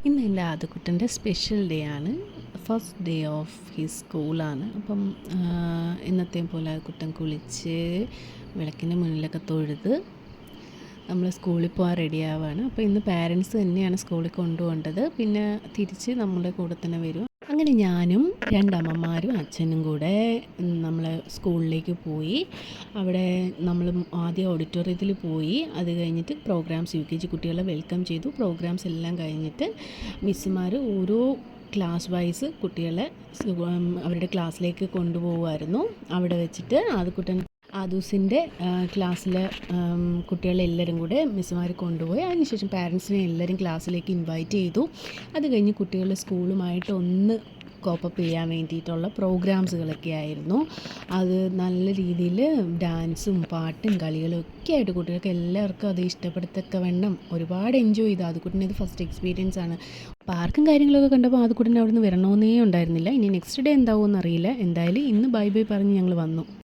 ഇന്ന് എൻ്റെ ആദ്യക്കുട്ടൻ്റെ special day ആണ്. ഫസ്റ്റ് ഡേ ഓഫ് ഹിസ് സ്കൂളാണ്. അപ്പം ഇന്നത്തെയും പോലെ കുട്ടൻ കുളിച്ച് വിളക്കിൻ്റെ മുന്നിലൊക്കെ തൊഴുത് നമ്മൾ സ്കൂളിൽ പോകാൻ റെഡിയാവുകയാണ്. അപ്പോൾ ഇന്ന് പാരൻസ് തന്നെയാണ് സ്കൂളിൽ കൊണ്ടുപോകേണ്ടത്. പിന്നെ തിരിച്ച് നമ്മുടെ കൂടെ തന്നെ വരും. അങ്ങനെ ഞാനും രണ്ടമ്മമാരും അച്ഛനും കൂടെ നമ്മൾ സ്കൂളിലേക്ക് പോയി. അവിടെ നമ്മൾ ആദ്യം ഓഡിറ്റോറിയത്തിൽ പോയി. അത് കഴിഞ്ഞിട്ട് പ്രോഗ്രാംസ് UKG കുട്ടികളെ വെൽക്കം ചെയ്തു. പ്രോഗ്രാംസ് എല്ലാം കഴിഞ്ഞിട്ട് മിസ്സുമാർ ഓരോ ക്ലാസ് വൈസ് കുട്ടികളെ അവരുടെ ക്ലാസ്സിലേക്ക് കൊണ്ടുപോകുമായിരുന്നു. അവിടെ വെച്ചിട്ട് ആദൂസിൻ്റെ ക്ലാസ്സിലെ കുട്ടികളെല്ലാവരും കൂടെ മിസ്സുമാർ കൊണ്ടുപോയി. അതിനുശേഷം പാരൻസിനെ എല്ലാവരും ക്ലാസ്സിലേക്ക് ഇൻവൈറ്റ് ചെയ്തു. അത് കഴിഞ്ഞ് കുട്ടികൾ സ്കൂളുമായിട്ട് ഒന്ന് കോപ്പപ്പ് ചെയ്യാൻ വേണ്ടിയിട്ടുള്ള പ്രോഗ്രാംസുകളൊക്കെ ആയിരുന്നു. അത് നല്ല രീതിയിൽ ഡാൻസും പാട്ടും കളികളും ഒക്കെ ആയിട്ട് കുട്ടികൾക്ക് എല്ലാവർക്കും അത് ഇഷ്ടപ്പെടുത്തക്ക വണ്ണം ഒരുപാട് എൻജോയ് ചെയ്തു. ആദ്യക്കുട്ടന് ഇത് ഫസ്റ്റ് എക്സ്പീരിയൻസ് ആണ്. പാർക്കും കാര്യങ്ങളൊക്കെ കണ്ടപ്പോൾ ആദ്യക്കുട്ടന് അവിടെ നിന്ന് വരണമെന്നേ ഉണ്ടായിരുന്നില്ല. ഇനി നെക്സ്റ്റ് ഡേ എന്താവുമെന്ന് അറിയില്ല. എന്തായാലും ഇന്ന് ബൈ ബൈ പറഞ്ഞ് ഞങ്ങൾ വന്നു.